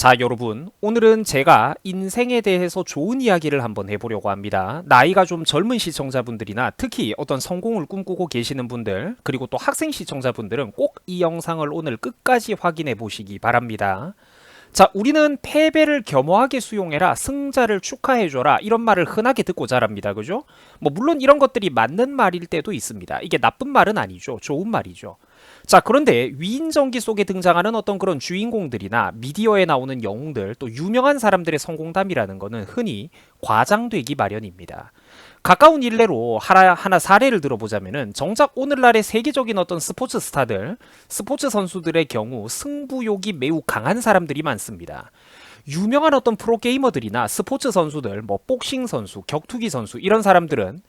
자, 여러분, 오늘은 제가 인생에 대해서 좋은 이야기를 한번 해보려고 합니다. 나이가 좀 젊은 시청자분들이나 특히 어떤 성공을 꿈꾸고 계시는 분들, 그리고 또 학생 시청자분들은 꼭 이 영상을 오늘 끝까지 확인해 보시기 바랍니다. 자, 우리는 패배를 겸허하게 수용해라, 승자를 축하해줘라, 이런 말을 흔하게 듣고 자랍니다. 그죠? 물론 이런 것들이 맞는 말일 때도 있습니다. 이게 나쁜 말은 아니죠. 좋은 말이죠. 자, 그런데 위인전기 속에 등장하는 어떤 그런 주인공들이나 미디어에 나오는 영웅들, 또 유명한 사람들의 성공담이라는 것은 흔히 과장되기 마련입니다. 가까운 일례로 하나 사례를 들어보자면은 정작 오늘날의 세계적인 어떤 스포츠 스타들, 스포츠 선수들의 경우 승부욕이 매우 강한 사람들이 많습니다. 유명한 어떤 프로게이머들이나 스포츠 선수들, 복싱 선수, 격투기 선수 이런 사람들은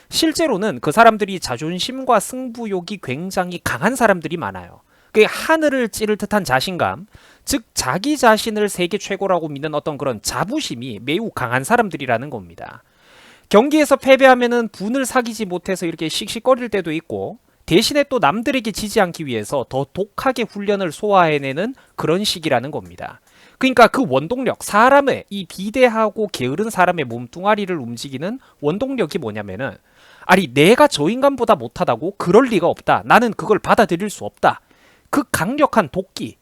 실제로는 그 사람들이 자존심과 승부욕이 굉장히 강한 사람들이 많아요. 그게 하늘을 찌를 듯한 자신감, 즉 자기 자신을 세계 최고라고 믿는 어떤 그런 자부심이 매우 강한 사람들이라는 겁니다. 경기에서 패배하면은 분을 사귀지 못해서 이렇게 씩씩거릴 때도 있고, 대신에 또 남들에게 지지 않기 위해서 더 독하게 훈련을 소화해내는 그런 시기라는 겁니다. 그러니까 그 원동력, 사람의 이 비대하고 게으른 사람의 몸뚱아리를 움직이는 원동력이 뭐냐면은, 아니 내가 저 인간보다 못하다고? 그럴 리가 없다. 나는 그걸 받아들일 수 없다. 그 강력한 도끼,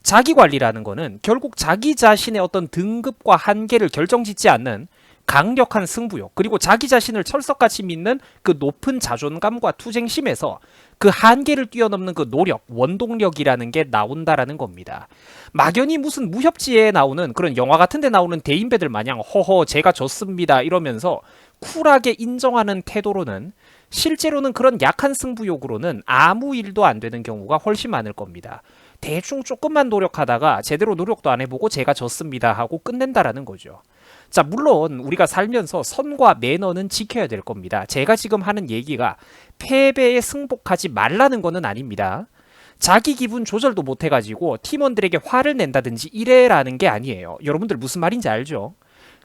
자기관리라는 거는 결국 자기 자신의 어떤 등급과 한계를 결정짓지 않는 강력한 승부욕, 그리고 자기 자신을 철석같이 믿는 그 높은 자존감과 투쟁심에서 그 한계를 뛰어넘는 그 노력, 원동력이라는 게 나온다라는 겁니다. 막연히 무슨 무협지에 나오는 그런 영화 같은 데 나오는 대인배들 마냥 허허 제가 졌습니다 이러면서 쿨하게 인정하는 태도로는 실제로는 그런 약한 승부욕으로는 아무 일도 안 되는 경우가 훨씬 많을 겁니다. 대충 조금만 노력하다가 제대로 노력도 안 해보고 제가 졌습니다 하고 끝낸다라는 거죠. 자, 물론 우리가 살면서 선과 매너는 지켜야 될 겁니다. 제가 지금 하는 얘기가 패배에 승복하지 말라는 거는 아닙니다. 자기 기분 조절도 못해가지고 팀원들에게 화를 낸다든지 이래라는 게 아니에요. 여러분들 무슨 말인지 알죠?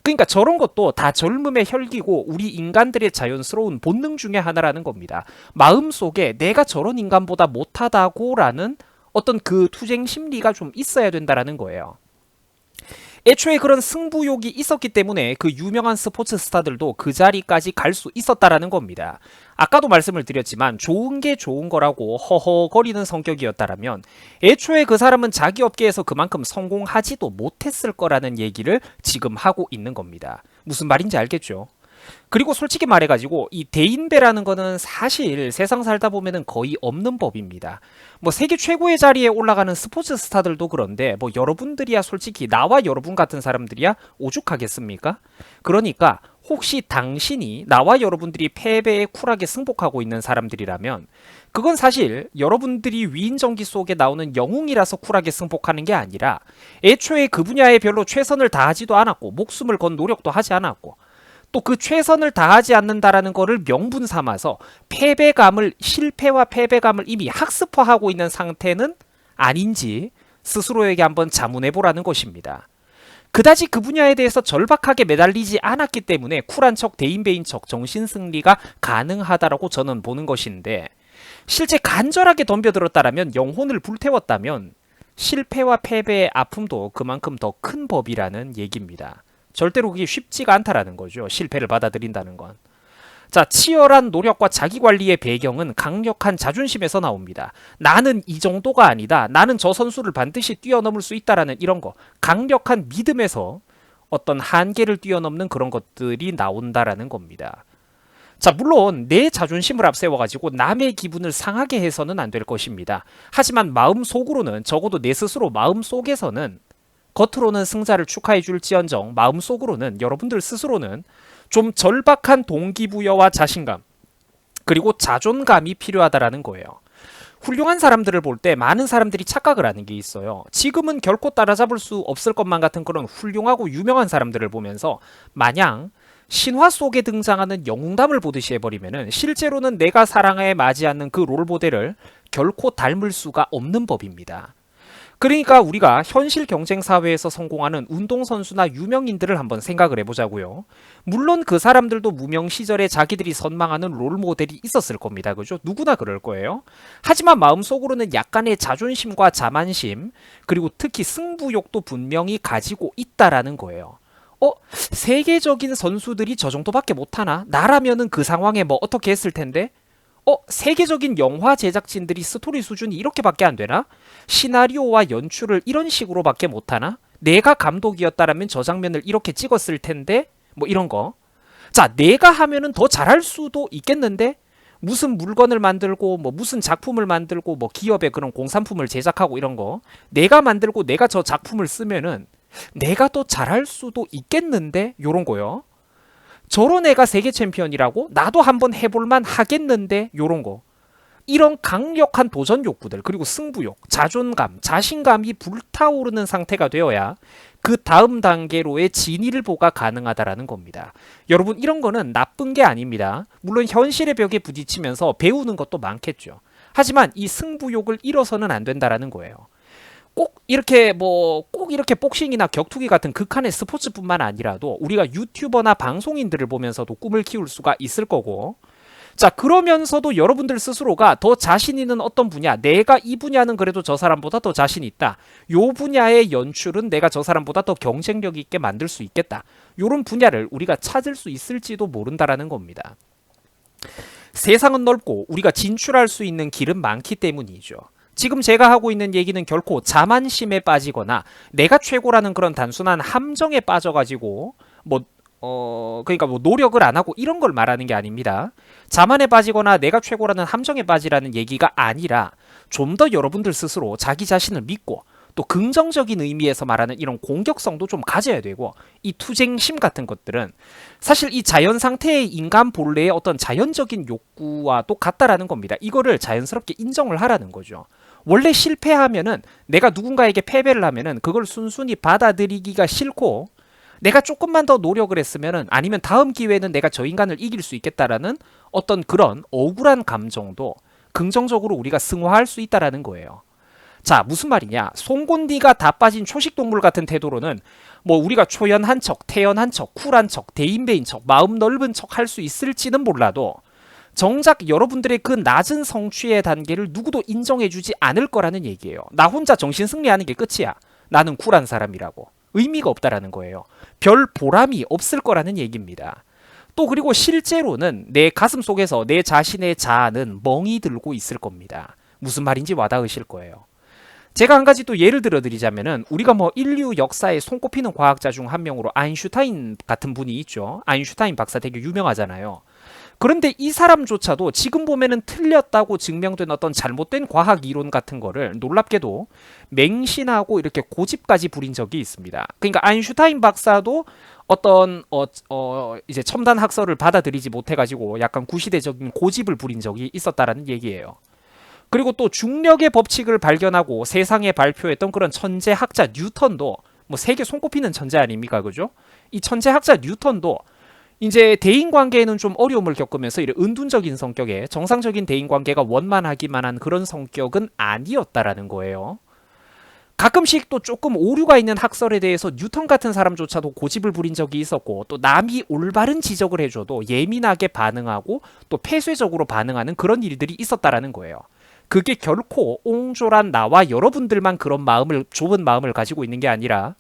그러니까 저런 것도 다 젊음의 혈기고 우리 인간들의 자연스러운 본능 중에 하나라는 겁니다. 마음속에 내가 저런 인간보다 못하다고라는 어떤 그 투쟁 심리가 좀 있어야 된다라는 거예요. 애초에 그런 승부욕이 있었기 때문에 그 유명한 스포츠 스타들도 그 자리까지 갈 수 있었다라는 겁니다. 아까도 말씀을 드렸지만 좋은 게 좋은 거라고 허허거리는 성격이었다라면 애초에 그 사람은 자기 업계에서 그만큼 성공하지도 못했을 거라는 얘기를 지금 하고 있는 겁니다. 무슨 말인지 알겠죠? 그리고 솔직히 말해가지고 이 대인배라는 거는 사실 세상 살다 보면은 거의 없는 법입니다. 세계 최고의 자리에 올라가는 스포츠 스타들도 그런데 여러분들이야 솔직히 나와 여러분 같은 사람들이야 오죽하겠습니까? 그러니까 혹시 당신이 나와 여러분들이 패배에 쿨하게 승복하고 있는 사람들이라면 그건 사실 여러분들이 위인전기 속에 나오는 영웅이라서 쿨하게 승복하는 게 아니라 애초에 그 분야에 별로 최선을 다하지도 않았고 목숨을 건 노력도 하지 않았고 또 그 최선을 다하지 않는다라는 거를 명분 삼아서 실패와 패배감을 이미 학습화하고 있는 상태는 아닌지 스스로에게 한번 자문해보라는 것입니다. 그다지 그 분야에 대해서 절박하게 매달리지 않았기 때문에 쿨한 척, 대인배인 척, 정신승리가 가능하다라고 저는 보는 것인데 실제 간절하게 덤벼들었다라면 영혼을 불태웠다면 실패와 패배의 아픔도 그만큼 더 큰 법이라는 얘기입니다. 절대로 그게 쉽지가 않다라는 거죠. 실패를 받아들인다는 건. 자, 치열한 노력과 자기관리의 배경은 강력한 자존심에서 나옵니다. 나는 이 정도가 아니다. 나는 저 선수를 반드시 뛰어넘을 수 있다라는 이런 거. 강력한 믿음에서 어떤 한계를 뛰어넘는 그런 것들이 나온다라는 겁니다. 자, 물론 내 자존심을 앞세워가지고 남의 기분을 상하게 해서는 안 될 것입니다. 하지만 마음속으로는 적어도 내 스스로 마음속에서는 겉으로는 승자를 축하해 줄지언정 마음속으로는 여러분들 스스로는 좀 절박한 동기부여와 자신감 그리고 자존감이 필요하다라는 거예요. 훌륭한 사람들을 볼 때 많은 사람들이 착각을 하는 게 있어요. 지금은 결코 따라잡을 수 없을 것만 같은 그런 훌륭하고 유명한 사람들을 보면서 마냥 신화 속에 등장하는 영웅담을 보듯이 해버리면은 실제로는 내가 사랑에 맞지 않는 그 롤모델을 결코 닮을 수가 없는 법입니다. 그러니까 우리가 현실 경쟁 사회에서 성공하는 운동선수나 유명인들을 한번 생각을 해보자고요. 물론 그 사람들도 무명 시절에 자기들이 선망하는 롤모델이 있었을 겁니다. 그죠? 누구나 그럴 거예요. 하지만 마음속으로는 약간의 자존심과 자만심, 그리고 특히 승부욕도 분명히 가지고 있다라는 거예요. 세계적인 선수들이 저 정도밖에 못하나? 나라면은 그 상황에 뭐 어떻게 했을 텐데? 세계적인 영화 제작진들이 스토리 수준이 이렇게밖에 안 되나? 시나리오와 연출을 이런 식으로밖에 못하나? 내가 감독이었다라면 저 장면을 이렇게 찍었을 텐데? 뭐 이런 거. 자, 내가 하면은 더 잘할 수도 있겠는데? 무슨 물건을 만들고 뭐 무슨 작품을 만들고 뭐 기업의 그런 공산품을 제작하고 이런 거. 내가 만들고 내가 저 작품을 쓰면은 내가 더 잘할 수도 있겠는데? 요런 거요. 저런 애가 세계 챔피언이라고? 나도 한번 해볼만 하겠는데? 요런 거. 이런 강력한 도전 욕구들, 그리고 승부욕, 자존감, 자신감이 불타오르는 상태가 되어야 그 다음 단계로의 진일보가 가능하다라는 겁니다. 여러분, 이런 거는 나쁜 게 아닙니다. 물론 현실의 벽에 부딪히면서 배우는 것도 많겠죠. 하지만 이 승부욕을 잃어서는 안 된다라는 거예요. 꼭 이렇게 복싱이나 격투기 같은 극한의 스포츠뿐만 아니라도 우리가 유튜버나 방송인들을 보면서도 꿈을 키울 수가 있을 거고, 자, 그러면서도 여러분들 스스로가 더 자신 있는 어떤 분야, 내가 이 분야는 그래도 저 사람보다 더 자신 있다, 요 분야의 연출은 내가 저 사람보다 더 경쟁력 있게 만들 수 있겠다, 요런 분야를 우리가 찾을 수 있을지도 모른다라는 겁니다. 세상은 넓고 우리가 진출할 수 있는 길은 많기 때문이죠. 지금 제가 하고 있는 얘기는 결코 자만심에 빠지거나 내가 최고라는 그런 단순한 함정에 빠져가지고 그러니까 뭐 노력을 안 하고 이런 걸 말하는 게 아닙니다. 자만에 빠지거나 내가 최고라는 함정에 빠지라는 얘기가 아니라 좀 더 여러분들 스스로 자기 자신을 믿고 또 긍정적인 의미에서 말하는 이런 공격성도 좀 가져야 되고, 이 투쟁심 같은 것들은 사실 이 자연 상태의 인간 본래의 어떤 자연적인 욕구와 똑같다라는 겁니다. 이거를 자연스럽게 인정을 하라는 거죠. 원래 실패하면은, 내가 누군가에게 패배를 하면은 그걸 순순히 받아들이기가 싫고, 내가 조금만 더 노력을 했으면은, 아니면 다음 기회에는 내가 저 인간을 이길 수 있겠다라는 어떤 그런 억울한 감정도 긍정적으로 우리가 승화할 수 있다라는 거예요. 자, 무슨 말이냐? 송곳니가 다 빠진 초식동물 같은 태도로는 뭐 우리가 초연한 척, 태연한 척, 쿨한 척, 대인배인 척, 마음 넓은 척 할 수 있을지는 몰라도 정작 여러분들의 그 낮은 성취의 단계를 누구도 인정해주지 않을 거라는 얘기예요. 나 혼자 정신승리하는 게 끝이야. 나는 쿨한 사람이라고. 의미가 없다라는 거예요. 별 보람이 없을 거라는 얘기입니다. 또 그리고 실제로는 내 가슴 속에서 내 자신의 자아는 멍이 들고 있을 겁니다. 무슨 말인지 와닿으실 거예요. 제가 한 가지 또 예를 들어 드리자면은, 우리가 뭐 인류 역사에 손꼽히는 과학자 중 한 명으로 아인슈타인 같은 분이 있죠. 아인슈타인 박사 되게 유명하잖아요. 그런데 이 사람조차도 지금 보면은 틀렸다고 증명된 어떤 잘못된 과학 이론 같은 거를 놀랍게도 맹신하고 이렇게 고집까지 부린 적이 있습니다. 그러니까 아인슈타인 박사도 어떤 이제 첨단 학설을 받아들이지 못해가지고 약간 구시대적인 고집을 부린 적이 있었다라는 얘기예요. 그리고 또 중력의 법칙을 발견하고 세상에 발표했던 그런 천재학자 뉴턴도 뭐 세계 손꼽히는 천재 아닙니까, 그죠? 이 천재학자 뉴턴도 이제 대인관계에는 좀 어려움을 겪으면서 이런 은둔적인 성격의, 정상적인 대인관계가 원만하기만 한 그런 성격은 아니었다라는 거예요. 가끔씩 또 조금 오류가 있는 학설에 대해서 뉴턴 같은 사람조차도 고집을 부린 적이 있었고, 또 남이 올바른 지적을 해줘도 예민하게 반응하고 또 폐쇄적으로 반응하는 그런 일들이 있었다라는 거예요. 그게 결코 옹졸한 나와 여러분들만 그런 마음을, 좁은 마음을 가지고 있는 게 아니라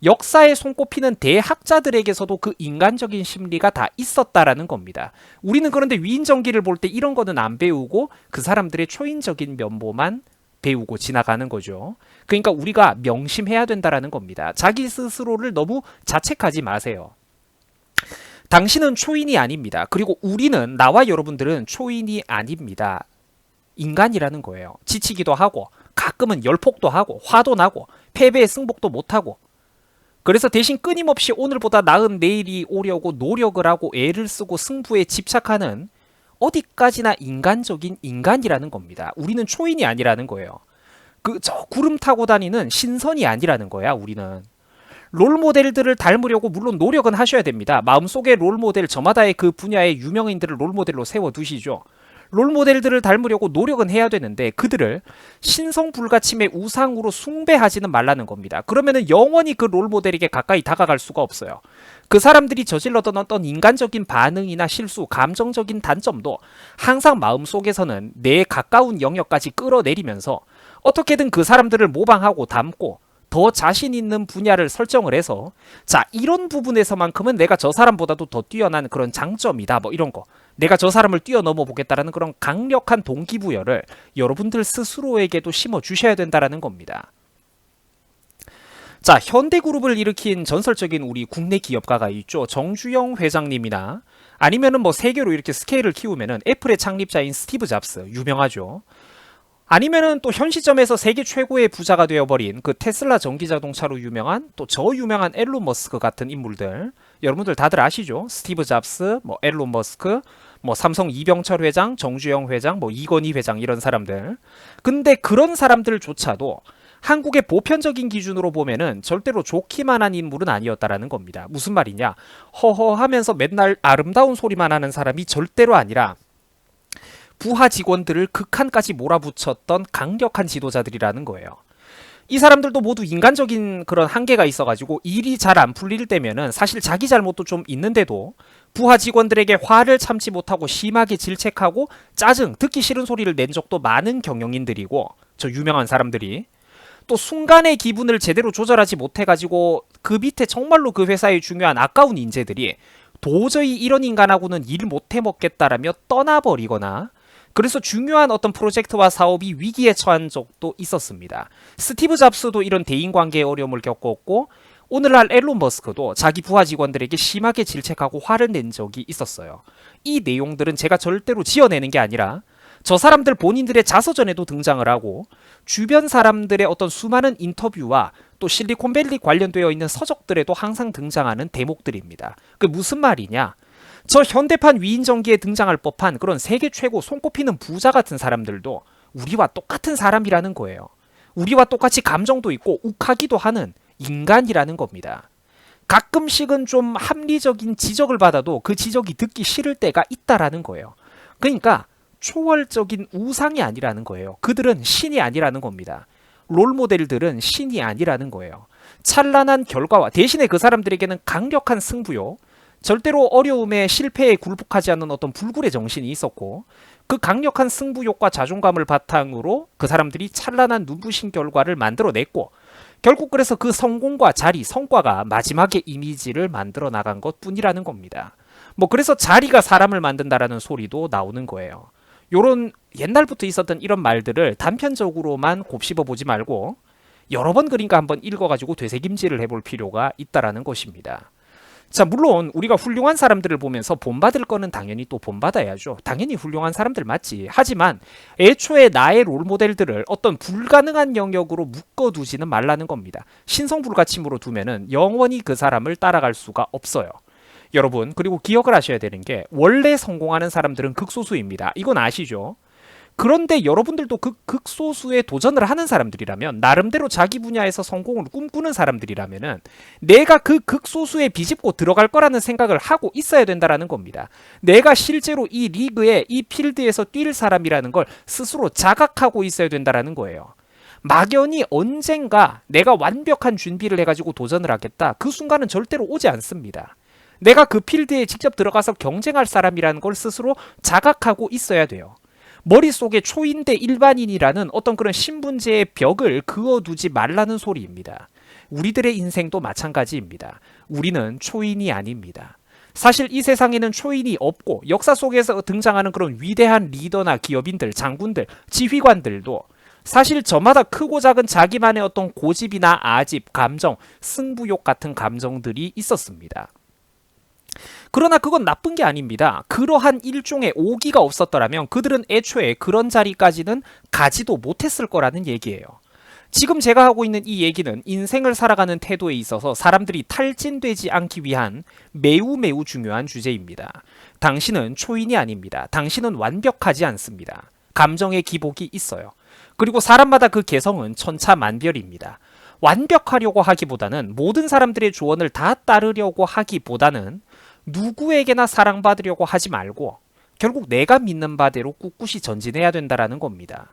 역사에 손꼽히는 대학자들에게서도 그 인간적인 심리가 다 있었다라는 겁니다. 우리는 그런데 위인전기를 볼 때 이런 거는 안 배우고 그 사람들의 초인적인 면모만 배우고 지나가는 거죠. 그러니까 우리가 명심해야 된다라는 겁니다. 자기 스스로를 너무 자책하지 마세요. 당신은 초인이 아닙니다. 그리고 우리는, 나와 여러분들은 초인이 아닙니다. 인간이라는 거예요. 지치기도 하고, 가끔은 열폭도 하고, 화도 나고, 패배에 승복도 못하고, 그래서 대신 끊임없이 오늘보다 나은 내일이 오려고 노력을 하고 애를 쓰고 승부에 집착하는 어디까지나 인간적인 인간이라는 겁니다. 우리는 초인이 아니라는 거예요. 저 구름 타고 다니는 신선이 아니라는 거야, 우리는. 롤모델들을 닮으려고 물론 노력은 하셔야 됩니다. 마음속에 롤모델, 저마다의 그 분야의 유명인들을 롤모델로 세워두시죠. 롤모델들을 닮으려고 노력은 해야 되는데 그들을 신성불가침의 우상으로 숭배하지는 말라는 겁니다. 그러면은 영원히 그 롤모델에게 가까이 다가갈 수가 없어요. 그 사람들이 저질렀던 어떤 인간적인 반응이나 실수, 감정적인 단점도 항상 마음속에서는 내 가까운 영역까지 끌어내리면서 어떻게든 그 사람들을 모방하고 닮고 더 자신 있는 분야를 설정을 해서 자, 이런 부분에서만큼은 내가 저 사람보다도 더 뛰어난 그런 장점이다, 뭐 이런 거, 내가 저 사람을 뛰어넘어 보겠다라는 그런 강력한 동기부여를 여러분들 스스로에게도 심어 주셔야 된다라는 겁니다. 자, 현대그룹을 일으킨 전설적인 우리 국내 기업가가 있죠. 정주영 회장님이나 아니면은 뭐 세계로 이렇게 스케일을 키우면은 애플의 창립자인 스티브 잡스, 유명하죠. 아니면은 또 현 시점에서 세계 최고의 부자가 되어버린 그 테슬라 전기자동차로 유명한 또 저 유명한 앨런 머스크 같은 인물들, 여러분들 다들 아시죠? 스티브 잡스, 뭐 앨런 머스크, 뭐 삼성 이병철 회장, 정주영 회장, 뭐 이건희 회장, 이런 사람들. 근데 그런 사람들조차도 한국의 보편적인 기준으로 보면은 절대로 좋기만 한 인물은 아니었다라는 겁니다. 무슨 말이냐? 허허하면서 맨날 아름다운 소리만 하는 사람이 절대로 아니라 부하 직원들을 극한까지 몰아붙였던 강력한 지도자들이라는 거예요. 이 사람들도 모두 인간적인 그런 한계가 있어가지고 일이 잘 안 풀릴 때면은 사실 자기 잘못도 좀 있는데도 부하 직원들에게 화를 참지 못하고 심하게 질책하고 짜증, 듣기 싫은 소리를 낸 적도 많은 경영인들이고, 저 유명한 사람들이 또 순간의 기분을 제대로 조절하지 못해가지고 그 밑에 정말로 그 회사의 중요한 아까운 인재들이 도저히 이런 인간하고는 일 못해 먹겠다라며 떠나버리거나, 그래서 중요한 어떤 프로젝트와 사업이 위기에 처한 적도 있었습니다. 스티브 잡스도 이런 대인관계의 어려움을 겪었고, 오늘날 앨런 머스크도 자기 부하 직원들에게 심하게 질책하고 화를 낸 적이 있었어요. 이 내용들은 제가 절대로 지어내는 게 아니라 저 사람들 본인들의 자서전에도 등장을 하고, 주변 사람들의 어떤 수많은 인터뷰와 또 실리콘밸리 관련되어 있는 서적들에도 항상 등장하는 대목들입니다. 그 무슨 말이냐? 저 현대판 위인전기에 등장할 법한 그런 세계 최고 손꼽히는 부자 같은 사람들도 우리와 똑같은 사람이라는 거예요. 우리와 똑같이 감정도 있고 욱하기도 하는 인간이라는 겁니다. 가끔씩은 좀 합리적인 지적을 받아도 그 지적이 듣기 싫을 때가 있다라는 거예요. 그러니까 초월적인 우상이 아니라는 거예요. 그들은 신이 아니라는 겁니다. 롤모델들은 신이 아니라는 거예요. 찬란한 결과와 대신에 그 사람들에게는 강력한 승부욕, 절대로 어려움에 실패에 굴복하지 않는 어떤 불굴의 정신이 있었고, 그 강력한 승부욕과 자존감을 바탕으로 그 사람들이 찬란한 눈부신 결과를 만들어냈고, 결국 그래서 그 성공과 자리, 성과가 마지막에 이미지를 만들어 나간 것 뿐이라는 겁니다. 뭐 그래서 자리가 사람을 만든다라는 소리도 나오는 거예요. 요런 옛날부터 있었던 이런 말들을 단편적으로만 곱씹어 보지 말고 여러 번 그러니까 한번 읽어가지고 되새김질을 해볼 필요가 있다라는 것입니다. 자, 물론 우리가 훌륭한 사람들을 보면서 본받을 거는 당연히 또 본받아야죠. 당연히 훌륭한 사람들 맞지. 하지만 애초에 나의 롤모델들을 어떤 불가능한 영역으로 묶어두지는 말라는 겁니다. 신성불가침으로 두면은 영원히 그 사람을 따라갈 수가 없어요. 여러분, 그리고 기억을 하셔야 되는 게 원래 성공하는 사람들은 극소수입니다. 이건 아시죠? 그런데 여러분들도 그 극소수에 도전을 하는 사람들이라면, 나름대로 자기 분야에서 성공을 꿈꾸는 사람들이라면은 내가 그 극소수에 비집고 들어갈 거라는 생각을 하고 있어야 된다라는 겁니다. 내가 실제로 이 리그에, 이 필드에서 뛸 사람이라는 걸 스스로 자각하고 있어야 된다라는 거예요. 막연히 언젠가 내가 완벽한 준비를 해가지고 도전을 하겠다, 그 순간은 절대로 오지 않습니다. 내가 그 필드에 직접 들어가서 경쟁할 사람이라는 걸 스스로 자각하고 있어야 돼요. 머릿속에 초인대 일반인이라는 어떤 그런 신분제의 벽을 그어두지 말라는 소리입니다. 우리들의 인생도 마찬가지입니다. 우리는 초인이 아닙니다. 사실 이 세상에는 초인이 없고, 역사 속에서 등장하는 그런 위대한 리더나 기업인들, 장군들, 지휘관들도 사실 저마다 크고 작은 자기만의 어떤 고집이나 아집, 감정, 승부욕 같은 감정들이 있었습니다. 그러나 그건 나쁜 게 아닙니다. 그러한 일종의 오기가 없었더라면 그들은 애초에 그런 자리까지는 가지도 못했을 거라는 얘기예요. 지금 제가 하고 있는 이 얘기는 인생을 살아가는 태도에 있어서 사람들이 탈진되지 않기 위한 매우 중요한 주제입니다. 당신은 초인이 아닙니다. 당신은 완벽하지 않습니다. 감정의 기복이 있어요. 그리고 사람마다 그 개성은 천차만별입니다. 완벽하려고 하기보다는, 모든 사람들의 조언을 다 따르려고 하기보다는 누구에게나 사랑받으려고 하지 말고 결국 내가 믿는 바대로 꿋꿋이 전진해야 된다라는 겁니다.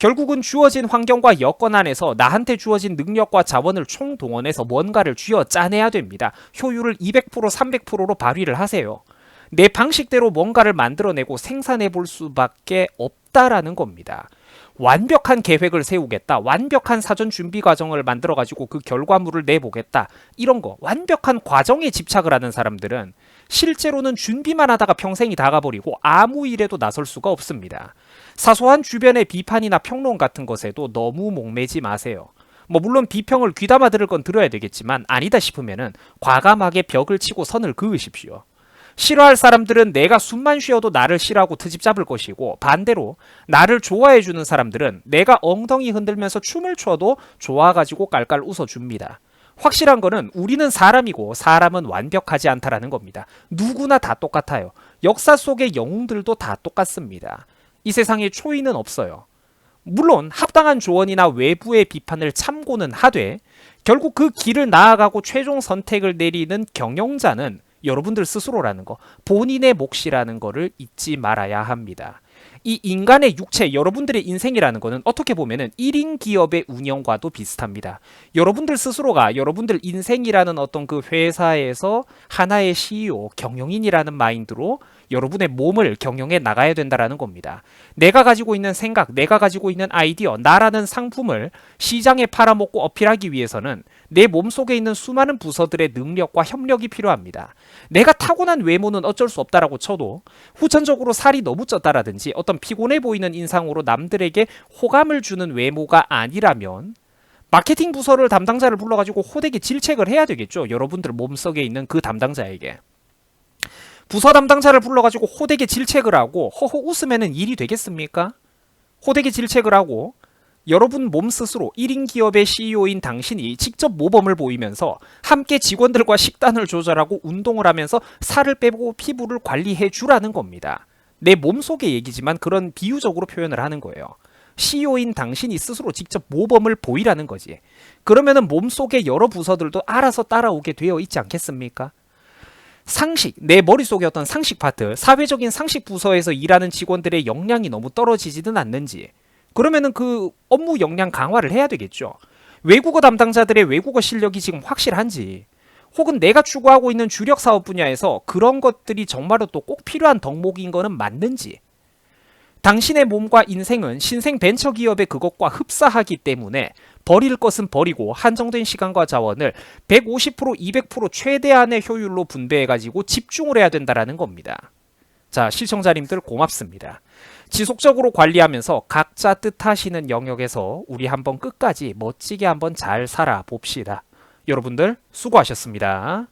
결국은 주어진 환경과 여건 안에서 나한테 주어진 능력과 자원을 총동원해서 뭔가를 쥐어 짜내야 됩니다. 효율을 200%, 300%로 발휘를 하세요. 내 방식대로 뭔가를 만들어내고 생산해 볼 수밖에 없다라는 겁니다. 완벽한 계획을 세우겠다. 완벽한 사전 준비 과정을 만들어가지고 그 결과물을 내보겠다. 이런 거 완벽한 과정에 집착을 하는 사람들은 실제로는 준비만 하다가 평생이 다 가버리고 아무 일에도 나설 수가 없습니다. 사소한 주변의 비판이나 평론 같은 것에도 너무 목매지 마세요. 물론 비평을 귀담아 들을 건 들어야 되겠지만 아니다 싶으면은 과감하게 벽을 치고 선을 그으십시오. 싫어할 사람들은 내가 숨만 쉬어도 나를 싫어하고 트집 잡을 것이고, 반대로 나를 좋아해주는 사람들은 내가 엉덩이 흔들면서 춤을 춰도 좋아가지고 깔깔 웃어줍니다. 확실한 거는 우리는 사람이고 사람은 완벽하지 않다라는 겁니다. 누구나 다 똑같아요. 역사 속의 영웅들도 다 똑같습니다. 이 세상에 초인은 없어요. 물론 합당한 조언이나 외부의 비판을 참고는 하되 결국 그 길을 나아가고 최종 선택을 내리는 경영자는 여러분들 스스로라는 거, 본인의 몫이라는 거를 잊지 말아야 합니다. 이 인간의 육체, 여러분들의 인생이라는 거는 어떻게 보면은 1인 기업의 운영과도 비슷합니다. 여러분들 스스로가 여러분들 인생이라는 어떤 그 회사에서 하나의 CEO, 경영인이라는 마인드로 여러분의 몸을 경영해 나가야 된다라는 겁니다. 내가 가지고 있는 생각, 내가 가지고 있는 아이디어, 나라는 상품을 시장에 팔아먹고 어필하기 위해서는 내 몸속에 있는 수많은 부서들의 능력과 협력이 필요합니다. 내가 타고난 외모는 어쩔 수 없다라고 쳐도 후천적으로 살이 너무 쪘다라든지 어떤 피곤해 보이는 인상으로 남들에게 호감을 주는 외모가 아니라면 마케팅 부서를 담당자를 불러가지고 호되게 질책을 해야 되겠죠. 여러분들 몸속에 있는 그 담당자에게. 부서 담당자를 불러가지고 호되게 질책을 하고 허허 웃으면 일이 되겠습니까? 호되게 질책을 하고 여러분 몸 스스로 1인 기업의 CEO인 당신이 직접 모범을 보이면서 함께 직원들과 식단을 조절하고 운동을 하면서 살을 빼고 피부를 관리해 주라는 겁니다. 내 몸속의 얘기지만 그런 비유적으로 표현을 하는 거예요. CEO인 당신이 스스로 직접 모범을 보이라는 거지. 그러면은 몸속의 여러 부서들도 알아서 따라오게 되어 있지 않겠습니까? 상식, 내 머릿속의 어떤 상식 파트, 사회적인 상식 부서에서 일하는 직원들의 역량이 너무 떨어지지는 않는지, 그러면은 그 업무 역량 강화를 해야 되겠죠. 외국어 담당자들의 외국어 실력이 지금 확실한지, 혹은 내가 추구하고 있는 주력 사업 분야에서 그런 것들이 정말로 또 꼭 필요한 덕목인 거는 맞는지, 당신의 몸과 인생은 신생 벤처기업의 그것과 흡사하기 때문에 버릴 것은 버리고 한정된 시간과 자원을 150%, 200% 최대한의 효율로 분배해가지고 집중을 해야 된다는 겁니다. 자, 시청자님들 고맙습니다. 지속적으로 관리하면서 각자 뜻하시는 영역에서 우리 한번 끝까지 멋지게 한번 잘 살아봅시다. 여러분들 수고하셨습니다.